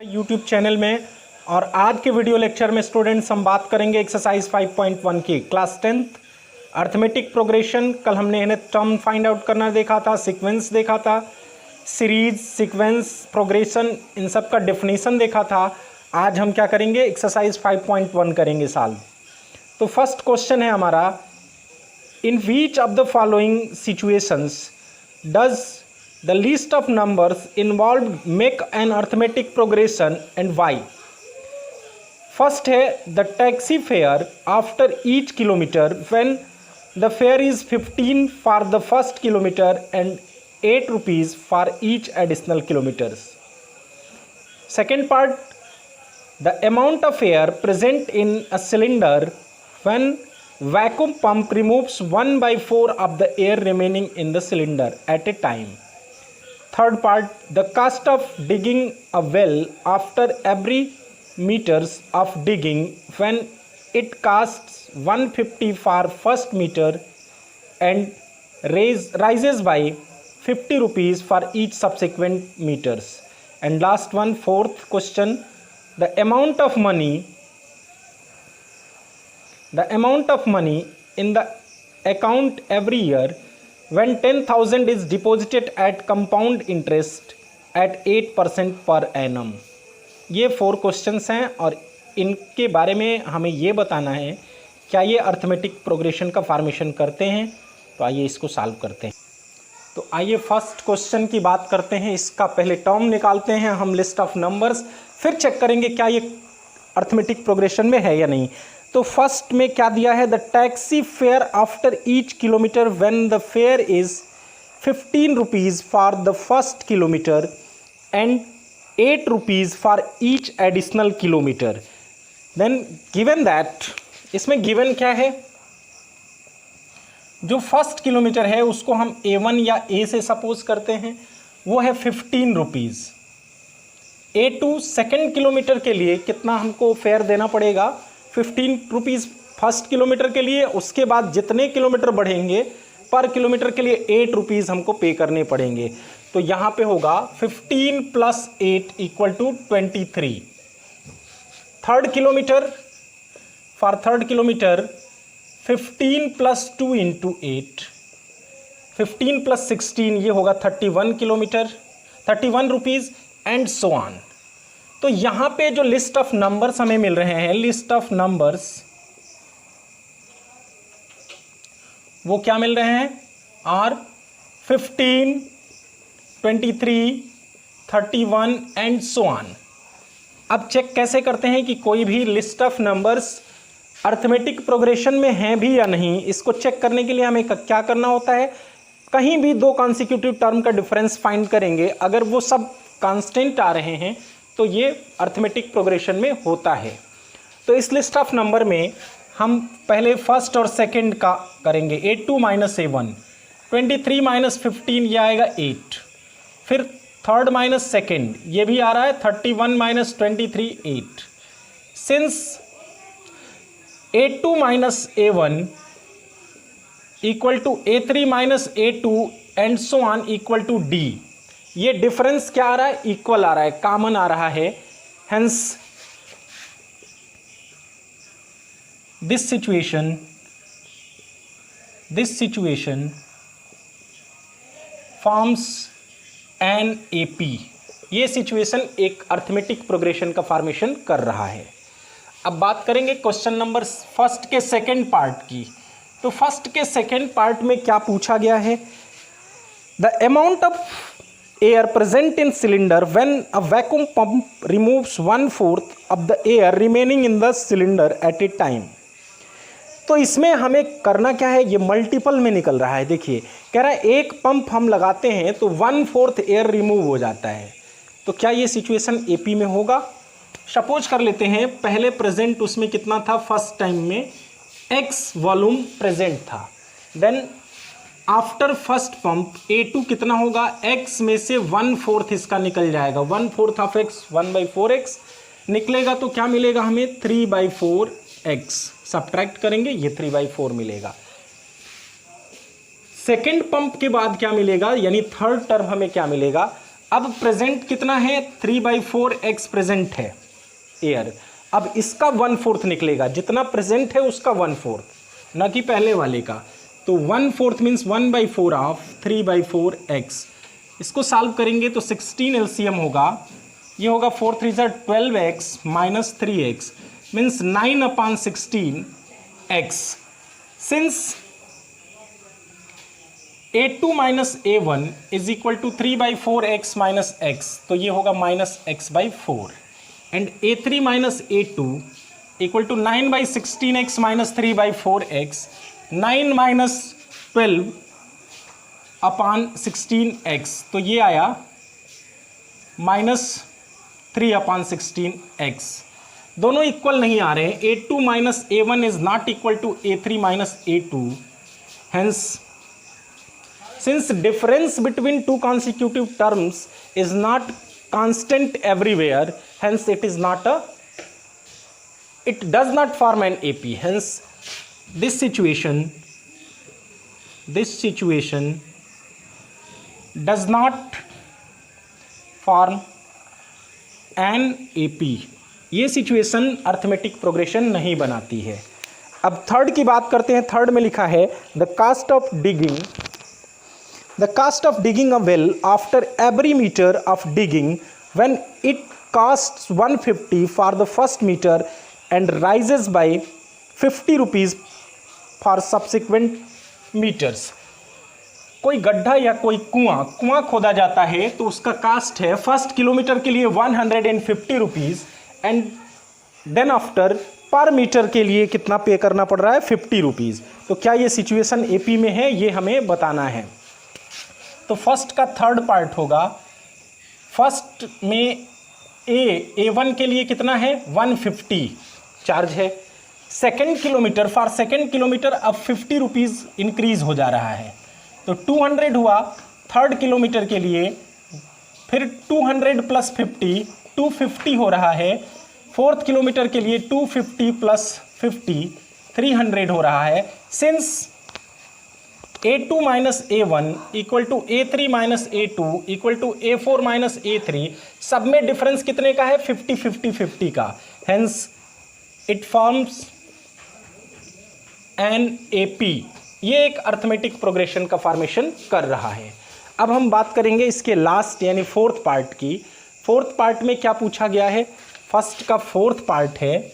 YouTube channel में। और आज के वीडियो लेक्चर में स्टूडेंट्स हम बात करेंगे एक्सरसाइज 5.1 की क्लास 10th अर्थमेटिक प्रोग्रेशन। कल हमने इन्हें टर्म फाइंड आउट करना देखा था, सीक्वेंस देखा था, सीरीज, सीक्वेंस, प्रोग्रेशन, इन सब का डेफिनेशन देखा था। आज हम क्या करेंगे, एक्सरसाइज 5.1 करेंगे सॉल्व। तो फर्स्ट क्वेश्चन है हमारा, in which of the following situations does the list of numbers involved make an arithmetic progression and why? First है the taxi fare after each kilometer when the fare is 15 for the first kilometer and 8 rupees for each additional kilometers. Second part, the amount of air present in a cylinder when vacuum pump removes 1/4 of the air remaining in the cylinder at a time. Third part, the cost of digging a well after every meters of digging when it costs 150 for first meter and rises by 50 rupees for each subsequent meters. And last one, fourth question, the amount of money in the account every year when 10,000 is deposited at compound interest at 8% per annum. ये 4 questions हैं और इनके बारे में हमें ये बताना है क्या ये अर्थमेटिक प्रोग्रेशन का फॉर्मेशन करते हैं। तो आइए इसको सॉल्व करते हैं। तो आइए फर्स्ट क्वेश्चन की बात करते हैं। इसका पहले टर्म निकालते हैं हम, लिस्ट ऑफ नंबर्स, फिर चेक करेंगे क्या ये अर्थमेटिक प्रोग्रेशन में है या नहीं। तो फर्स्ट में क्या दिया है, the taxi fare after each kilometre when the fare is 15 rupees for the first kilometre and 8 rupees for each additional kilometre. Then given that, इसमें गिवन क्या है, जो फर्स्ट किलोमीटर है उसको हम A1 या A से सपोज करते हैं, वो है 15 रुपीज़। A2 सेकेंड किलोमीटर के लिए कितना हमको फेयर देना पड़ेगा, 15 रुपीज़ फर्स्ट किलोमीटर के लिए। उसके बाद जितने किलोमीटर बढ़ेंगे पर किलोमीटर के लिए 8 रुपीज़ हमको पे करने पड़ेंगे। तो यहाँ पे होगा 15 + 8 = 23। Third kilometre, for third kilometre 15 + 2 × 8, 15 + 16 ये होगा 31 रुपीज़ एंड सो ऑन। तो यहाँ पे जो लिस्ट ऑफ नंबर्स हमें मिल रहे हैं, लिस्ट ऑफ नंबर्स वो क्या मिल रहे हैं, आर 15, 23, 31 एंड सो ऑन। अब चेक कैसे करते हैं कि कोई भी list of numbers arithmetic progression में हैं भी या नहीं। इसको चेक करने के लिए हमें क्या करना होता है, कहीं भी 2 कॉन्सिक्यूटिव टर्म का डिफरेंस फाइंड करेंगे, अगर वो सब कांस्टेंट आ रहे हैं तो ये अर्थमेटिक प्रोग्रेशन में होता है। तो इस लिस्ट ऑफ नंबर में हम पहले फर्स्ट और सेकंड का करेंगे, A2 - A1, 23 - 15 ये आएगा 8, फिर थर्ड माइनस सेकेंड ये भी आ रहा है 31 - 23 8। Since A2 - A1 = A3 - A2 and so on = D। ये डिफरेंस क्या आ रहा है, इक्वल आ रहा है, कॉमन आ रहा है। Hence this situation forms an AP। ये सिचुएशन एक अर्थमेटिक प्रोग्रेशन का फॉर्मेशन कर रहा है। अब बात करेंगे क्वेश्चन नंबर फर्स्ट के सेकंड पार्ट की। तो फर्स्ट के सेकंड पार्ट में क्या पूछा गया है, the amount of air present in cylinder when a vacuum pump removes 1/4 of the air remaining in the cylinder at a time। तो इसमें हमें करना क्या है, ये मल्टीपल में निकल रहा है। देखिए कह रहा है एक पंप हम लगाते हैं तो 1/4 एयर रिमूव हो जाता है। तो क्या ये सिचुएशन AP में होगा। सपोज कर लेते हैं पहले प्रेजेंट उसमें कितना था, फर्स्ट टाइम में X वॉल्यूम प्रेजेंट था। Then after first pump A2 कितना होगा, X में से 1/4 इसका निकल जाएगा, 1/4 ऑफ X 1/4X निकलेगा। तो क्या मिलेगा हमें, 3/4X। सब्ट्रैक्ट करेंगे ये 3/4 मिलेगा। सेकेंड पंप के बाद क्या मिलेगा, यानी थर्ड टर्म हमें क्या मिलेगा, अब प्रेजेंट कितना है, 3/4x प्रेजेंट है एयर। अब इसका 1/4 निकलेगा, जितना प्रेजेंट है उसका 1/4, ना कि पहले वाले का। तो 1/4 मीन्स 1/4 ऑफ 3/4x। इसको सॉल्व करेंगे तो 16 एलसीएम होगा, ये होगा 4 3 12x minus 3x means 9/16x। Since a2 minus a1 is equal to 3/4x minus x, तो ये होगा minus x/4 and a3 minus a2 equal to 9/16x minus 3/4x, 9 minus 12/16x, तो ये आया माइनस 3/16x। दोनों इक्वल नहीं आ रहे हैं, a2 minus a1 is not equal to a3 minus a2, hence since difference between two consecutive terms is not constant everywhere, hence it does not form an AP. Hence this situation does not form an AP. ये situation arithmetic progression नहीं बनाती है। अब third की बात करते हैं। Third में लिखा है the cost of digging a well after every meter of digging, when it costs 150 for the first meter and rises by 50 rupees for subsequent meters। कोई गड्ढा या कोई कुआं खोदा जाता है तो उसका कास्ट है फर्स्ट किलोमीटर के लिए 150 रुपीज़ एंड देन आफ्टर पर मीटर के लिए कितना पे करना पड़ रहा है, 50 रुपीज़। तो क्या ये सिचुएशन एपी में है, ये हमें बताना है। तो फर्स्ट का थर्ड पार्ट होगा, फर्स्ट में A1 के लिए कितना है 150 चार्ज है। Second kilometre, for second kilometre अब 50 रुपीज़ इंक्रीज़ हो जा रहा है, तो 200 हुआ थर्ड किलोमीटर के लिए, फिर 200 प्लस 50 250 हो रहा है। फोर्थ किलोमीटर के लिए 250 प्लस 50 300 हो रहा है। Since A2 minus A1 equal to A3 minus A2 equal to A4 minus A3, सब में डिफरेंस कितने का है, 50-50-50 का। Hence it forms an AP। ये एक अर्थमेटिक प्रोग्रेशन का फॉर्मेशन कर रहा है। अब हम बात करेंगे इसके लास्ट यानी फोर्थ पार्ट की। फोर्थ पार्ट में क्या पूछा गया है, फर्स्ट का फोर्थ पार्ट है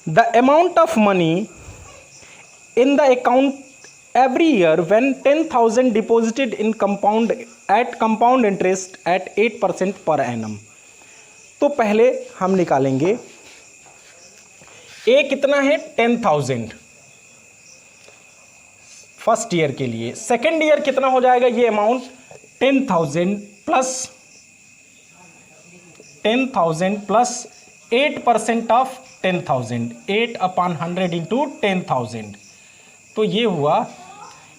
the amount of money in the account every year when 10,000 deposited in compound interest at 8% per annum। तो पहले हम निकालेंगे A कितना है 10,000 फर्स्ट ईयर के लिए। सेकेंड ईयर कितना हो जाएगा ये अमाउंट 10,000 प्लस 8% ऑफ 10,000, 8/100 इंटू 10,000, तो ये हुआ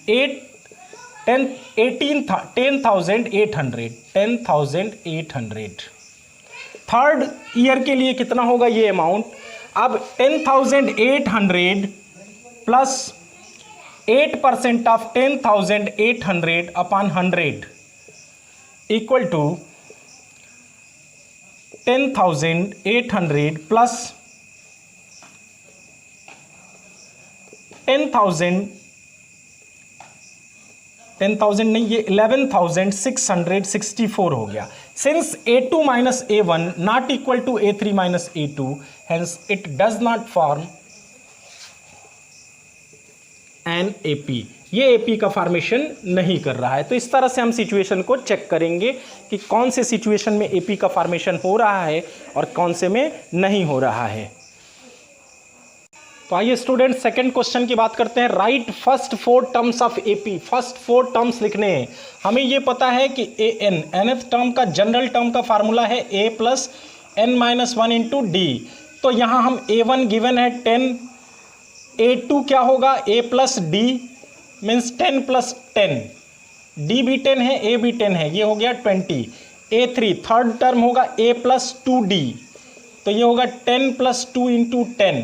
10,800। थर्ड ईयर के लिए कितना होगा ये अमाउंट, अब 10,800 plus 8% of 10,800 upon 100 equal to 10,800 plus 10,000 नहीं, ये 11,664 हो गया। Since A2 minus A1 not equal to A3 minus A2, hence it does not form an AP। ये AP का फॉर्मेशन नहीं कर रहा है। तो इस तरह से हम सिचुएशन को चेक करेंगे कि कौन से सिचुएशन में AP का फॉर्मेशन हो रहा है और कौन से में नहीं हो रहा है। तो आइए स्टूडेंट सेकंड क्वेश्चन की बात करते हैं। Right first 4 terms of AP। First 4 terms लिखने हैं। हमें ये पता है कि nth टर्म का जनरल टर्म का फार्मूला है A plus n-1 into D. तो यहाँ हम A1 गिवन है 10, A2 क्या होगा A plus D means 10 plus 10, D भी 10 है A भी 10 है, ये हो गया 20। A3 थर्ड टर्म होगा A प्लस 2D, तो ये होगा 10 plus 2 into 10,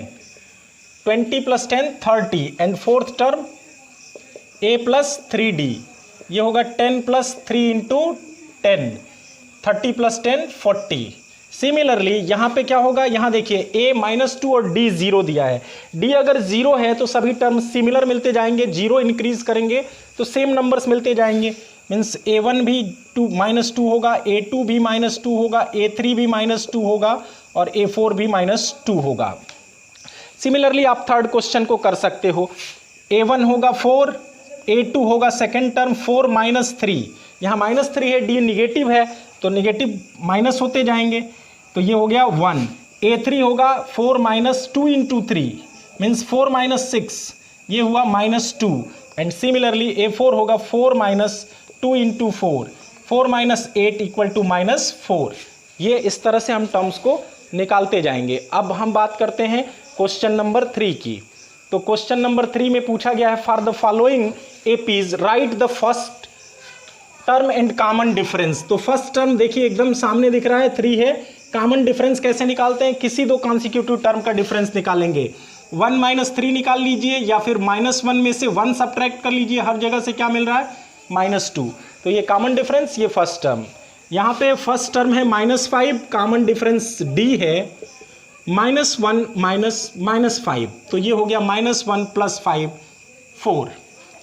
20 plus 10 30, and fourth term A plus 3D ये होगा 10 + 3 × 10, 30 + 10 40। सिमिलरली यहाँ पे क्या होगा, यहाँ देखिए a -2 और d 0 दिया है। d अगर 0 है तो सभी टर्म सिमिलर मिलते जाएंगे, 0 इंक्रीज करेंगे तो सेम नंबर्स मिलते जाएंगे। मीन्स a1 भी -2 होगा, a2 भी -2 होगा, a3 भी -2 होगा और a4 भी -2 होगा। सिमिलरली आप थर्ड क्वेश्चन को कर सकते हो। a1 होगा 4, a2 होगा सेकेंड टर्म 4 - 3, यहाँ -3 है, d निगेटिव है तो निगेटिव माइनस होते जाएंगे, तो ये हो गया 1। a3 होगा 4 - 2 × 3 मीन्स 4 - 6, ये हुआ -2। एंड सिमिलरली a4 होगा 4 - 2 × 4, 4 - 8 = -4। ये इस तरह से हम टर्म्स को निकालते जाएंगे। अब हम बात करते हैं क्वेश्चन नंबर 3 की। तो क्वेश्चन नंबर 3 में पूछा गया है, for the following APs right the first term and common difference. तो फर्स्ट टर्म देखिए एकदम सामने दिख रहा है 3 है। कॉमन डिफरेंस कैसे निकालते हैं, किसी दो कॉन्सिक्यूटिव टर्म का डिफरेंस निकालेंगे। 1 - 3 निकाल लीजिए या फिर -1 में से 1 सब्ट्रैक्ट कर लीजिए, हर जगह से क्या मिल रहा है -2। तो ये कॉमन डिफरेंस, ये फर्स्ट टर्म। यहाँ पे फर्स्ट टर्म है -5, कॉमन डिफरेंस d है -1 - -5, तो ये हो गया -1 + 5 4।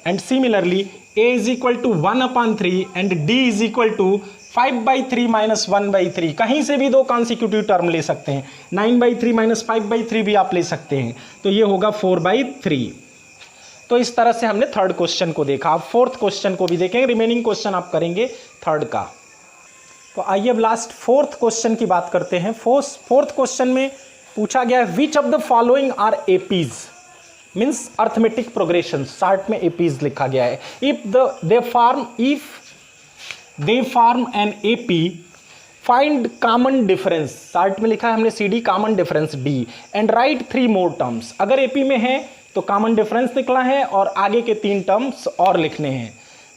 And similarly a = 1/3 and d = 5/3 - 1/3। कहीं से भी दो कॉन्सिक्यूटिव टर्म ले सकते हैं, 9/3 - 5/3 भी आप ले सकते हैं, तो ये होगा 4/3। तो इस तरह से हमने थर्ड क्वेश्चन को देखा। आप फोर्थ क्वेश्चन को भी देखेंगे, रिमेनिंग क्वेश्चन आप करेंगे थर्ड का। तो आइए अब लास्ट फोर्थ क्वेश्चन की बात करते हैं। फोर्थ क्वेश्चन में पूछा गया है, which of the following are APs, means arithmetic progression. Short में एपीज लिखा गया है। If they form an AP find common difference, short में लिखा है हमने CD common difference D and write 3 more terms. अगर एपी में है तो कॉमन डिफरेंस निकला है और आगे के 3 टर्म्स और लिखने हैं।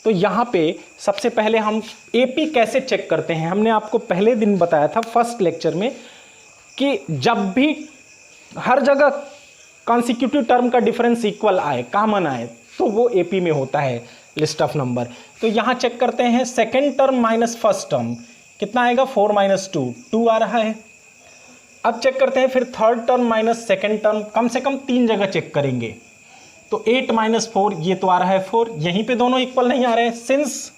तो यहाँ पे सबसे पहले हम एपी कैसे चेक करते हैं, हमने आपको पहले दिन बताया था फर्स्ट लेक्चर में कि जब भी हर जगह कॉन्सिक्यूटिव टर्म का डिफरेंस इक्वल आए, कॉमन आए, तो वो एपी में होता है लिस्ट ऑफ नंबर। तो यहाँ चेक करते हैं second term minus first term कितना आएगा, 4 - 2, 2 आ रहा है। अब चेक करते हैं फिर third term minus second term, कम से कम 3 जगह चेक करेंगे। तो 8 - 4, ये तो आ रहा है 4, यहीं पे दोनों इक्वल नहीं आ रहे हैं। Since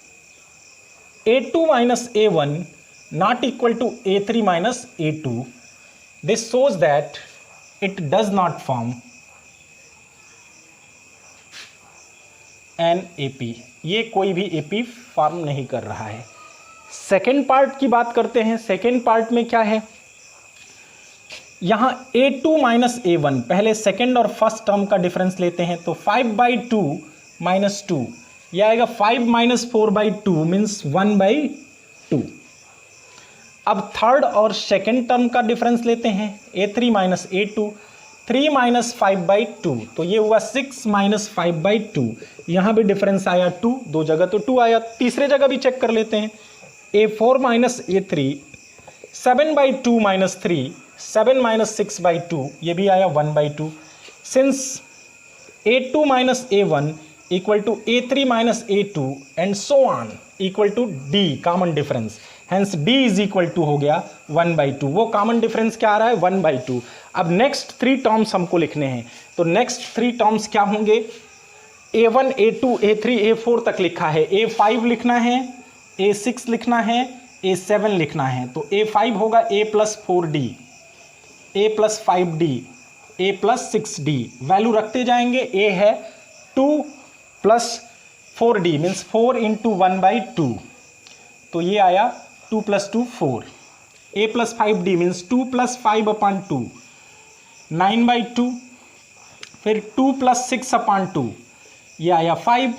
a2 - a1 not equal to a3 - a2, this shows that it does not form an AP। ये कोई भी AP फॉर्म नहीं कर रहा है। सेकेंड पार्ट की बात करते हैं। सेकेंड पार्ट में क्या है, यहाँ a2 - a1, पहले सेकेंड और फर्स्ट टर्म का डिफरेंस लेते हैं। तो 5/2 - 2, यह आएगा 5 - 4/2 मीन्स 1/2। अब थर्ड और सेकेंड टर्म का डिफरेंस लेते हैं, a3 - a2, 3 - 5/2, तो ये हुआ 6 - 5/2। यहाँ भी डिफरेंस आया 2, 2 जगह तो 2 आया। तीसरे जगह भी चेक कर लेते हैं, a4 - a3, 7/2 - 3, 7 - 6/2, ये भी आया 1/2। Since a2 - a1 equal to a3 - a2 and so on equal to d common difference, hence d is equal to हो गया 1/2। वो कॉमन डिफरेंस क्या आ रहा है, 1/2। अब नेक्स्ट 3 टर्म्स हमको लिखने हैं। तो नेक्स्ट 3 टर्म्स क्या होंगे, a1 a2 a3 a4 तक लिखा है, a5 लिखना है, a6 लिखना है, a7 लिखना है। तो a5 होगा a + 4d, a + 5d, a + 6d, value रखते जाएंगे। a है 2 + 4d मीन्स 4 × 1/2, तो ये आया 2 + 2 4। a + 5d मीन्स 2 + 5/2, 9/2, फिर 2 + 6/2, ये आया 5।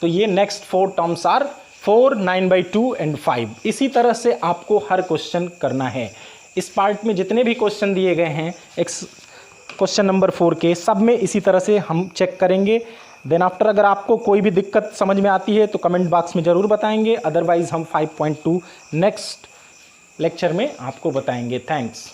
तो ये नेक्स्ट 4 टर्म्स आर 4, 9/2 एंड 5। इसी तरह से आपको हर क्वेश्चन करना है। इस पार्ट में जितने भी क्वेश्चन दिए गए हैं क्वेश्चन नंबर 4 के, सब में इसी तरह से हम चेक करेंगे। देन आफ्टर अगर आपको कोई भी दिक्कत समझ में आती है तो कमेंट बॉक्स में ज़रूर बताएंगे, अदरवाइज़ हम 5.2 नेक्स्ट लेक्चर में आपको बताएंगे। थैंक्स।